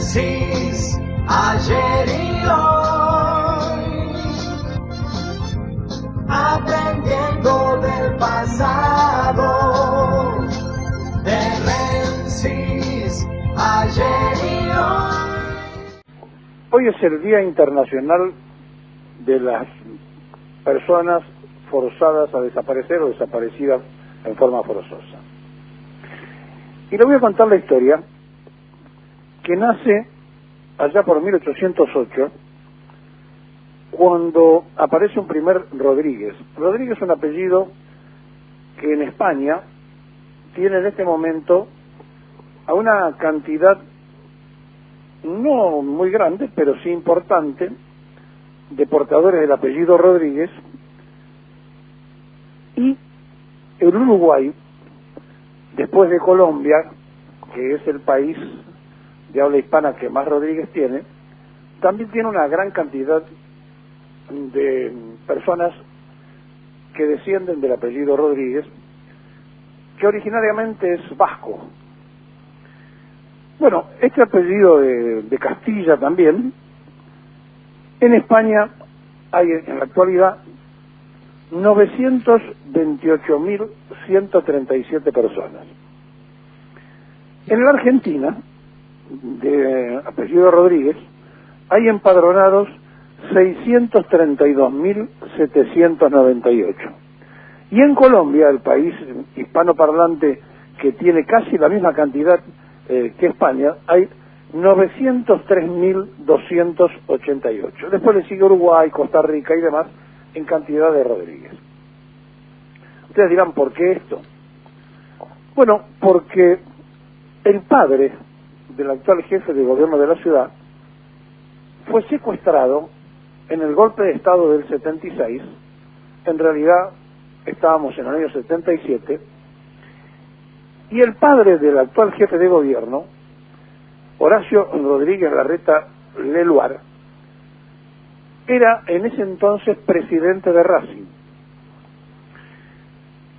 Menzies, ayer y hoy, aprendiendo del pasado. De Menzies, ayer y hoy. Hoy es el Día Internacional de las personas forzadas a desaparecer o desaparecidas en forma forzosa. Y le voy a contar la historia que nace allá por 1808, cuando aparece un primer Rodríguez. Rodríguez es un apellido que en España tiene en este momento a una cantidad no muy grande, pero sí importante, de portadores del apellido Rodríguez, y el Uruguay, después de Colombia, que es el país de habla hispana que más Rodríguez tiene, también tiene una gran cantidad de personas que descienden del apellido Rodríguez, que originariamente es vasco. Bueno, este apellido de Castilla también, en España hay en la actualidad 928.137 personas. En la Argentina, de apellido Rodríguez, hay empadronados 632.798. Y en Colombia, el país hispanoparlante que tiene casi la misma cantidad que España, hay 903.288. Después le sigue Uruguay, Costa Rica y demás en cantidad de Rodríguez. Ustedes dirán, ¿por qué esto? Bueno, porque el padre del actual jefe de gobierno de la ciudad fue secuestrado en el golpe de Estado del 76, en realidad estábamos en el año 77, y el padre del actual jefe de gobierno, Horacio Rodríguez Larreta Leluar, era en ese entonces presidente de Racing.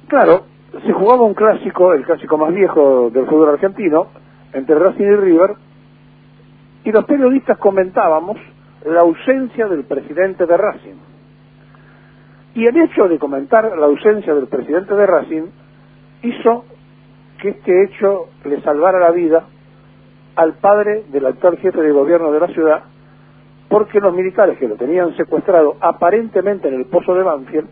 Claro, se jugaba un clásico, el clásico más viejo del fútbol argentino, entre Racing y River, y los periodistas comentábamos la ausencia del presidente de Racing. Y el hecho de comentar la ausencia del presidente de Racing hizo que este hecho le salvara la vida al padre del actual jefe de gobierno de la ciudad, porque los militares que lo tenían secuestrado aparentemente en el pozo de Banfield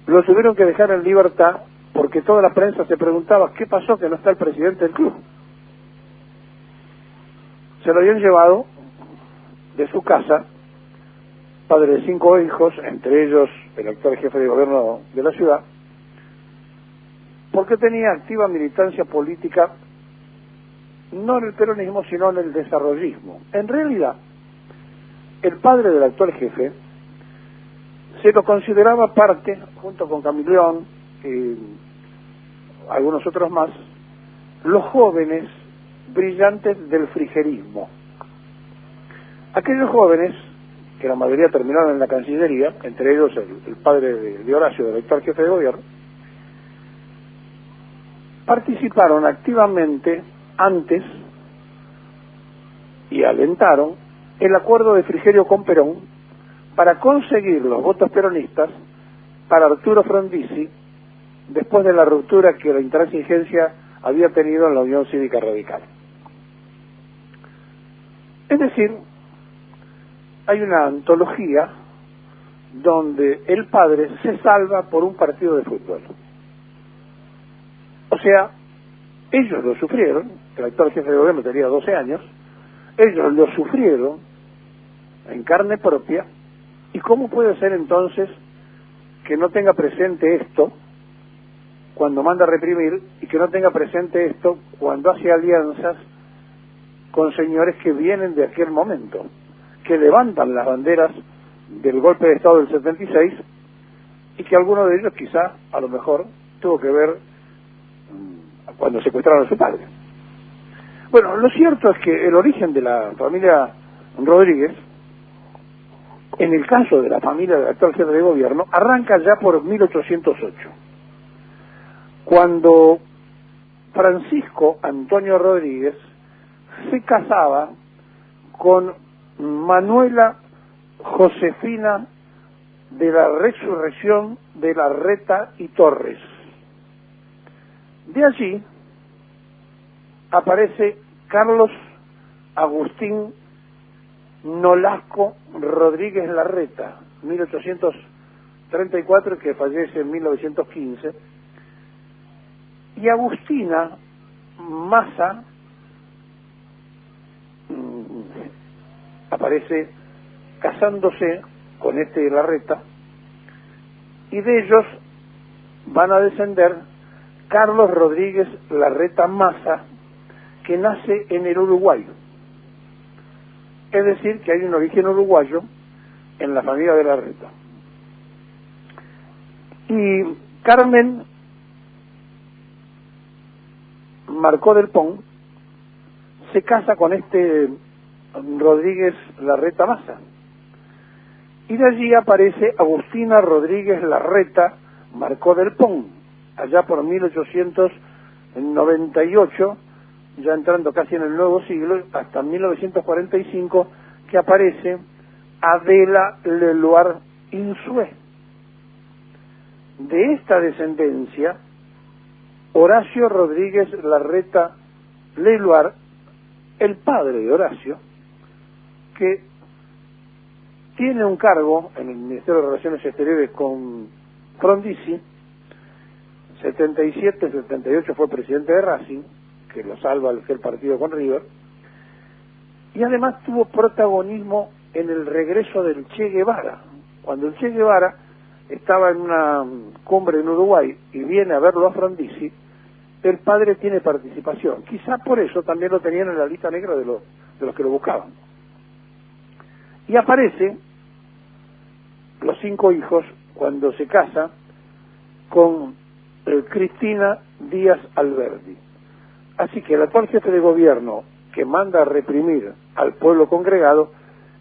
lo tuvieron que dejar en libertad, porque toda la prensa se preguntaba ¿qué pasó que no está el presidente del club? Se lo habían llevado de su casa, padre de 5 hijos, entre ellos el actual jefe de gobierno de la ciudad, porque tenía activa militancia política no en el peronismo, sino en el desarrollismo. En realidad, el padre del actual jefe se lo consideraba parte, junto con Camilión y algunos otros más, los jóvenes brillantes del frigerismo. Aquellos jóvenes, que la mayoría terminaron en la Cancillería, entre ellos el padre de Horacio, del actual jefe de gobierno, participaron activamente antes y alentaron el acuerdo de Frigerio con Perón para conseguir los votos peronistas para Arturo Frondizi después de la ruptura que la intransigencia había tenido en la Unión Cívica Radical. Es decir, hay una antología donde el padre se salva por un partido de fútbol. O sea, ellos lo sufrieron, el actual jefe de gobierno tenía 12 años, ellos lo sufrieron en carne propia, y ¿cómo puede ser entonces que no tenga presente esto cuando manda a reprimir y que no tenga presente esto cuando hace alianzas con señores que vienen de aquel momento, que levantan las banderas del golpe de Estado del 76 y que alguno de ellos quizá, a lo mejor, tuvo que ver cuando secuestraron a su padre? Bueno, lo cierto es que el origen de la familia Rodríguez, en el caso de la familia del actual jefe de gobierno, arranca ya por 1808, cuando Francisco Antonio Rodríguez se casaba con Manuela Josefina de la Resurrección de Larreta y Torres. De allí aparece Carlos Agustín Nolasco Rodríguez Larreta, 1834, que fallece en 1915, y Agustina Maza aparece casándose con este Larreta, y de ellos van a descender Carlos Rodríguez Larreta Maza, que nace en el Uruguay. Es decir, que hay un origen uruguayo en la familia de Larreta. Y Carmen Marcó del Pon se casa con este Rodríguez Larreta Maza. Y de allí aparece Agustina Rodríguez Larreta Marcó del Pon, allá por 1898, ya entrando casi en el nuevo siglo, hasta 1945, que aparece Adela Leloir Insue. De esta descendencia, Horacio Rodríguez Larreta Leloir, el padre de Horacio, que tiene un cargo en el Ministerio de Relaciones Exteriores con Frondizi, 77-78 fue presidente de Racing, que lo salva aquel partido con River, y además tuvo protagonismo en el regreso del Che Guevara. Cuando el Che Guevara estaba en una cumbre en Uruguay y viene a verlo a Frondizi, el padre tiene participación. Quizá por eso también lo tenían en la lista negra de los que lo buscaban. Y aparece los 5 hijos cuando se casa con Cristina Díaz Alberdi. Así que el actual jefe de gobierno que manda a reprimir al pueblo congregado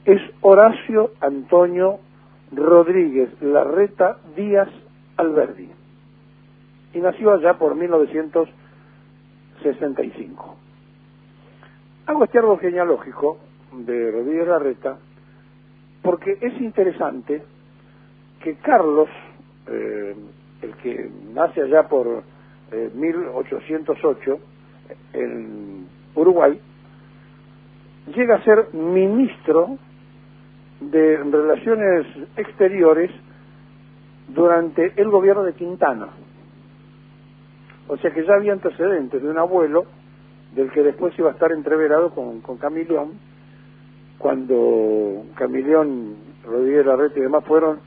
es Horacio Antonio Rodríguez Larreta Díaz Alberdi, y nació allá por 1965. Hago este árbol genealógico de Rodríguez Larreta porque es interesante que Carlos, el que nace allá por 1808 en Uruguay, llega a ser ministro de Relaciones Exteriores durante el gobierno de Quintana. O sea que ya había antecedentes de un abuelo del que después iba a estar entreverado con Camilión, cuando Camilión, Rodríguez Larreta y demás fueron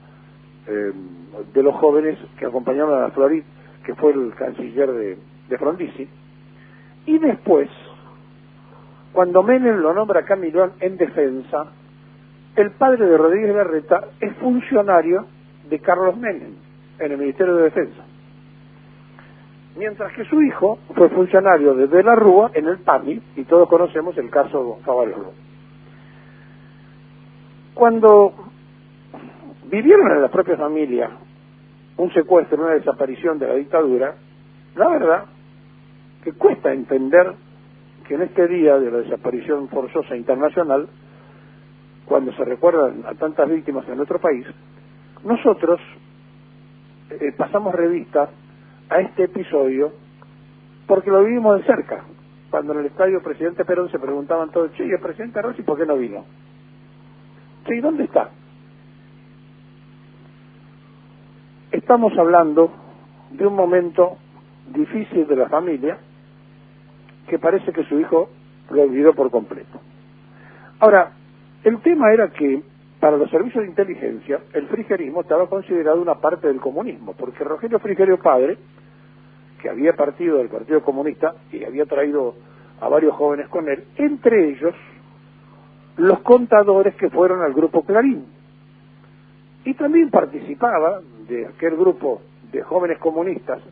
de los jóvenes que acompañaron a Florit, que fue el canciller de Frondizi. Y después, cuando Menem lo nombra a Camilión en defensa, el padre de Rodríguez Larreta es funcionario de Carlos Menem en el Ministerio de Defensa, mientras que su hijo fue funcionario de la Rúa en el PAMI, y todos conocemos el caso Favaloro. Cuando vivieron en la propia familia un secuestro, una desaparición de la dictadura, la verdad que cuesta entender que en este día de la desaparición forzosa internacional, cuando se recuerdan a tantas víctimas en nuestro país, nosotros pasamos revista a este episodio porque lo vivimos de cerca. Cuando en el estadio Presidente Perón se preguntaban todos, che, ¿y el presidente Rossi por qué no vino? Che, ¿y dónde está? Estamos hablando de un momento difícil de la familia que parece que su hijo lo olvidó por completo. Ahora, el tema era que para los servicios de inteligencia el frigerismo estaba considerado una parte del comunismo, porque Rogelio Frigerio padre, que había partido del Partido Comunista y había traído a varios jóvenes con él, entre ellos los contadores que fueron al grupo Clarín, y también participaba de aquel grupo de jóvenes comunistas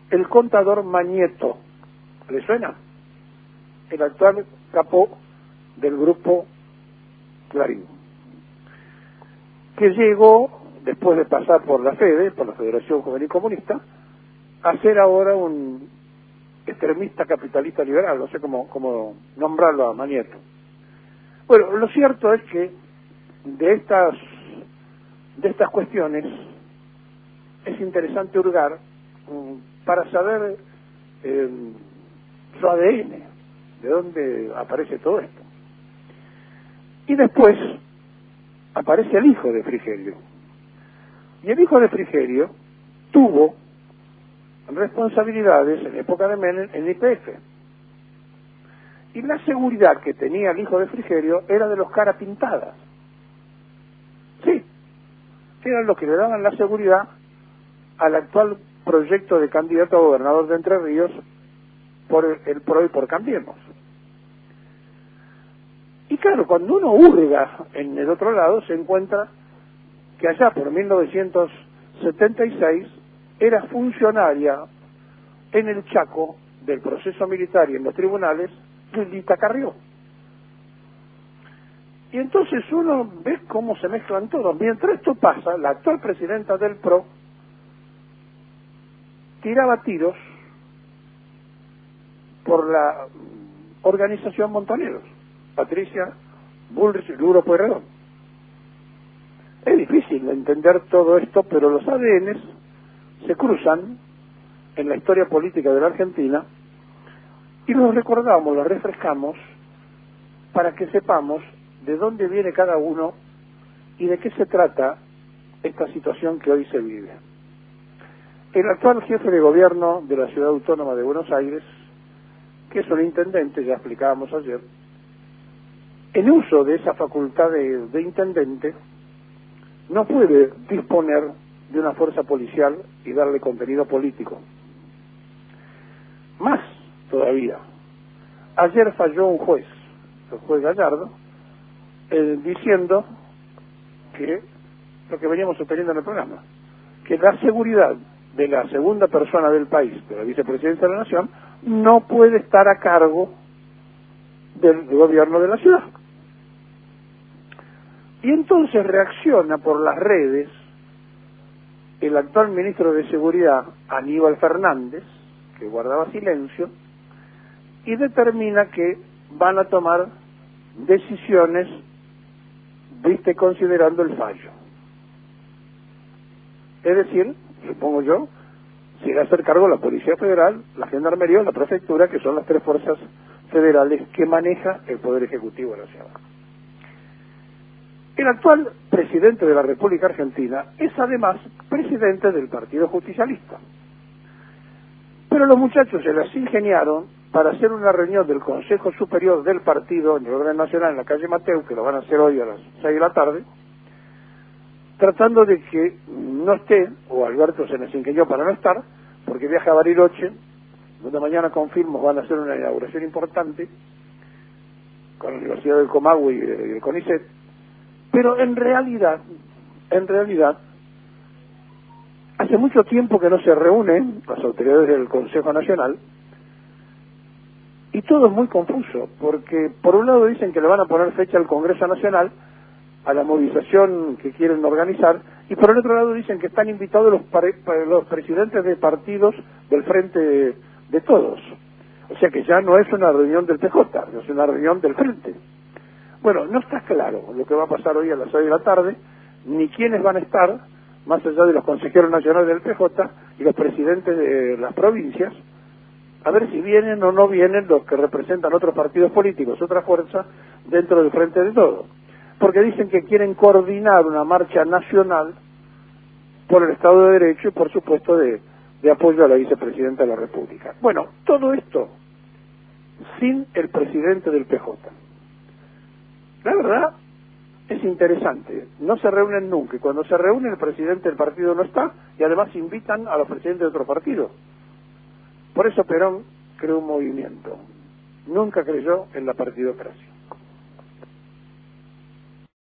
el contador Mañeto. ¿Le suena? El actual capó del grupo Clarín, que llegó, después de pasar por la FEDE, por la Federación Juvenil Comunista, a ser ahora un extremista capitalista liberal, no sé cómo nombrarlo a Mañeto. Bueno, lo cierto es que de estas cuestiones es interesante hurgar para saber su ADN, de dónde aparece todo esto. Y después aparece el hijo de Frigerio. Y el hijo de Frigerio tuvo responsabilidades en época de Menem en YPF. Y la seguridad que tenía el hijo de Frigerio era de los cara pintadas. Sí, eran los que le daban la seguridad al actual proyecto de candidato a gobernador de Entre Ríos por el PRO y por Cambiemos. Y claro, cuando uno hurga en el otro lado, se encuentra que allá por 1976 era funcionaria en el Chaco del proceso militar y en los tribunales Lilita Carrió. Y entonces uno ve cómo se mezclan todos. Mientras esto pasa, la actual presidenta del PRO tiraba tiros por la organización Montoneros, Patricia Bullrich y Luro Pueyrredón. Es difícil entender todo esto, pero los ADNs se cruzan en la historia política de la Argentina y los recordamos, los refrescamos para que sepamos de dónde viene cada uno y de qué se trata esta situación que hoy se vive. El actual jefe de gobierno de la Ciudad Autónoma de Buenos Aires, que es un intendente, ya explicábamos ayer, en uso de esa facultad de intendente, no puede disponer de una fuerza policial y darle contenido político. Más todavía, ayer falló un juez, el juez Gallardo, diciendo que lo que veníamos sosteniendo en el programa, que la seguridad de la segunda persona del país, de la vicepresidencia de la Nación, no puede estar a cargo del gobierno de la ciudad. Y entonces reacciona por las redes el actual ministro de Seguridad, Aníbal Fernández, que guardaba silencio, y determina que van a tomar decisiones, considerando el fallo. Es decir, supongo yo, se va a hacer cargo la Policía Federal, la Gendarmería o la Prefectura, que son las tres fuerzas federales que maneja el Poder Ejecutivo de la ciudad. El actual presidente de la República Argentina es además presidente del Partido Justicialista. Pero los muchachos se las ingeniaron para hacer una reunión del Consejo Superior del Partido en el orden nacional en la calle Mateu, que lo van a hacer hoy a las 6 de la tarde, tratando de que no esté, o Alberto se les ingenió para no estar, porque viaja a Bariloche, donde mañana confirmo van a hacer una inauguración importante con la Universidad del Comahue y el CONICET, pero en realidad, hace mucho tiempo que no se reúnen las autoridades del Consejo Nacional y todo es muy confuso, porque por un lado dicen que le van a poner fecha al Congreso Nacional, a la movilización que quieren organizar, y por el otro lado dicen que están invitados los presidentes de partidos del Frente de Todos. O sea que ya no es una reunión del PJ, es una reunión del Frente. Bueno, no está claro lo que va a pasar hoy a las 6 de la tarde, ni quiénes van a estar, más allá de los consejeros nacionales del PJ y los presidentes de las provincias, a ver si vienen o no vienen los que representan otros partidos políticos, otra fuerza dentro del Frente de Todos. Porque dicen que quieren coordinar una marcha nacional por el Estado de Derecho y por supuesto de apoyo a la vicepresidenta de la República. Bueno, todo esto sin el presidente del PJ. La verdad es interesante, no se reúnen nunca, y cuando se reúnen el presidente del partido no está, y además invitan a los presidentes de otros partidos. Por eso Perón creó un movimiento, nunca creyó en la partidocracia.